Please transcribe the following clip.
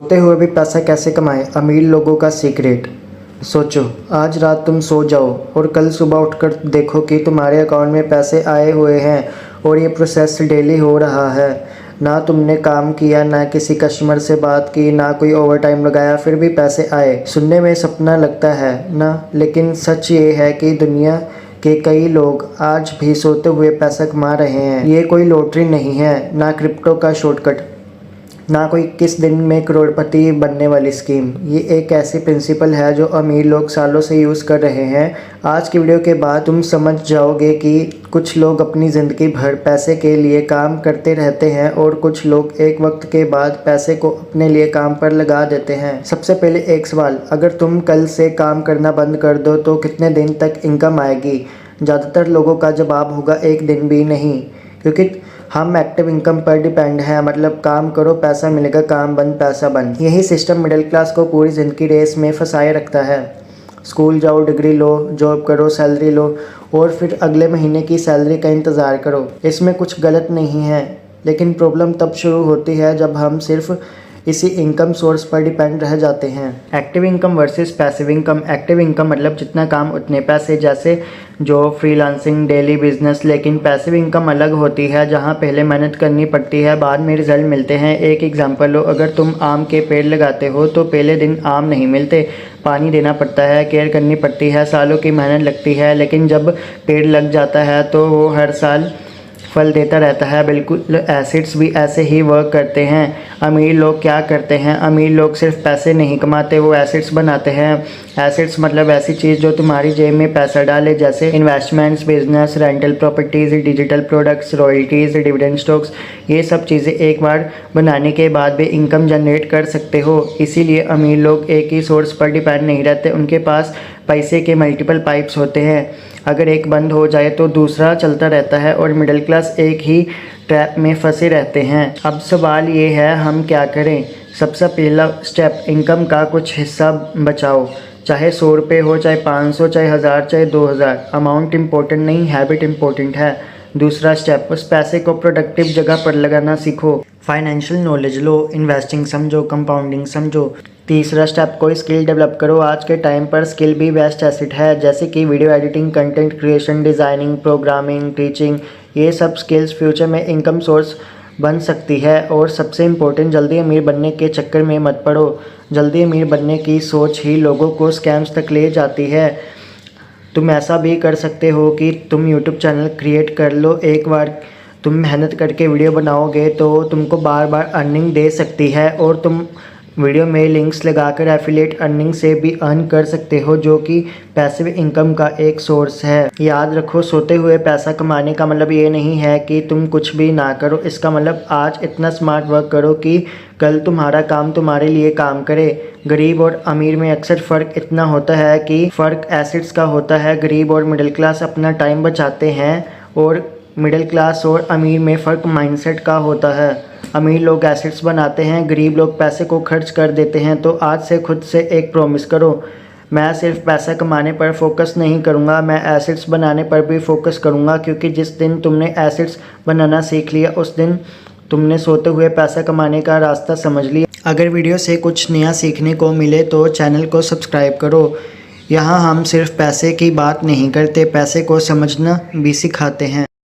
सोते हुए भी पैसा कैसे कमाएं, अमीर लोगों का सीक्रेट। सोचो, आज रात तुम सो जाओ और कल सुबह उठकर देखो कि तुम्हारे अकाउंट में पैसे आए हुए हैं और ये प्रोसेस डेली हो रहा है। ना तुमने काम किया, ना किसी कस्टमर से बात की, ना कोई ओवर टाइम लगाया, फिर भी पैसे आए। सुनने में सपना लगता है ना, लेकिन सच ये है कि दुनिया के कई लोग आज भी सोते हुए पैसा कमा रहे हैं। ये कोई लॉटरी नहीं है, ना क्रिप्टो का शॉर्टकट, ना कोई किस दिन में करोड़पति बनने वाली स्कीम। ये एक ऐसी प्रिंसिपल है जो अमीर लोग सालों से यूज़ कर रहे हैं। आज की वीडियो के बाद तुम समझ जाओगे कि कुछ लोग अपनी ज़िंदगी भर पैसे के लिए काम करते रहते हैं और कुछ लोग एक वक्त के बाद पैसे को अपने लिए काम पर लगा देते हैं। सबसे पहले एक सवाल, अगर तुम कल से काम करना बंद कर दो तो कितने दिन तक इनकम आएगी? ज़्यादातर लोगों का जवाब होगा एक दिन भी नहीं, क्योंकि हम एक्टिव इनकम पर डिपेंड हैं। मतलब काम करो पैसा मिलेगा, काम बंद पैसा बंद। यही सिस्टम मिडिल क्लास को पूरी ज़िंदगी रेस में फंसाए रखता है। स्कूल जाओ, डिग्री लो, जॉब करो, सैलरी लो और फिर अगले महीने की सैलरी का इंतज़ार करो। इसमें कुछ गलत नहीं है, लेकिन प्रॉब्लम तब शुरू होती है जब हम सिर्फ इसी इनकम सोर्स पर डिपेंड रह जाते हैं। Active income versus passive income. Active income मतलब जितना काम उतने पैसे, जैसे जो फ्रीलांसिंग, डेली बिजनेस। लेकिन पैसिव इनकम अलग होती है, जहां पहले मेहनत करनी पड़ती है, बाद में रिजल्ट मिलते हैं। एक एग्जांपल लो, अगर तुम आम के पेड़ लगाते हो तो पहले दिन आम नहीं मिलते, पानी देना पड़ता है, केयर करनी पड़ती है, सालों की मेहनत लगती है। लेकिन जब पेड़ लग जाता है तो वो हर साल फल देता रहता है। बिल्कुल एसिड्स भी ऐसे ही वर्क करते हैं। अमीर लोग क्या करते हैं? अमीर लोग सिर्फ पैसे नहीं कमाते, वो एसिड्स बनाते हैं। एसिड्स मतलब ऐसी चीज़ जो तुम्हारी जेब में पैसा डाले, जैसे investments, business, rental properties, digital products, royalties, dividend stocks. ये सब चीज़ें एक बार बनाने के बाद भी इनकम जनरेट कर सकते हो। इसीलिए अमीर लोग एक ही सोर्स पर डिपेंड नहीं रहते, उनके पास पैसे के मल्टीपल पाइप्स होते हैं। अगर एक बंद हो जाए तो दूसरा चलता रहता है और मिडिल क्लास एक ही ट्रैप में फंसे रहते हैं। अब सवाल ये है, हम क्या करें? सबसे पहला स्टेप, इनकम का कुछ हिस्सा बचाओ। चाहे 100 रुपये हो, चाहे 500, चाहे 1000, चाहे 2000। अमाउंट इम्पोर्टेंट नहीं, हैबिट इम्पोर्टेंट है। दूसरा स्टेप, उस पैसे को प्रोडक्टिव जगह पर लगाना सीखो। फाइनेंशियल नॉलेज लो, इन्वेस्टिंग समझो, कंपाउंडिंग समझो। तीसरा स्टेप, कोई स्किल डेवलप करो। आज के टाइम पर स्किल भी बेस्ट एसेट है, जैसे कि video editing, content creation, designing, programming, teaching. ये सब स्किल्स फ्यूचर में इनकम सोर्स बन सकती है। और सबसे इम्पोर्टेंट, जल्दी अमीर बनने के चक्कर में मत पड़ो। जल्दी अमीर बनने की सोच ही लोगों को स्कैम्स तक ले जाती है। तुम ऐसा भी कर सकते हो कि तुम यूट्यूब चैनल क्रिएट कर लो। एक बार तुम मेहनत करके वीडियो बनाओगे तो तुमको बार बार अर्निंग दे सकती है, और तुम वीडियो में लिंक्स लगाकर एफिलिएट अर्निंग से भी अर्न कर सकते हो, जो कि पैसिव इनकम का एक सोर्स है। याद रखो, सोते हुए पैसा कमाने का मतलब ये नहीं है कि तुम कुछ भी ना करो। इसका मतलब आज इतना स्मार्ट वर्क करो कि कल तुम्हारा काम तुम्हारे लिए काम करे। गरीब और अमीर में अक्सर फ़र्क इतना होता है कि फ़र्क एसेट्स का होता है। गरीब और मिडिल क्लास अपना टाइम बचाते हैं, और मिडिल क्लास और अमीर में फ़र्क माइंडसेट का होता है। अमीर लोग एसेट्स बनाते हैं, गरीब लोग पैसे को खर्च कर देते हैं। तो आज से खुद से एक प्रॉमिस करो, मैं सिर्फ पैसा कमाने पर फोकस नहीं करूँगा, मैं एसेट्स बनाने पर भी फोकस करूँगा। क्योंकि जिस दिन तुमने एसेट्स बनाना सीख लिया, उस दिन तुमने सोते हुए पैसा कमाने का रास्ता समझ लिया। अगर वीडियो से कुछ नया सीखने को मिले तो चैनल को सब्सक्राइब करो। यहाँ हम सिर्फ पैसे की बात नहीं करते, पैसे को समझना भी सिखाते हैं।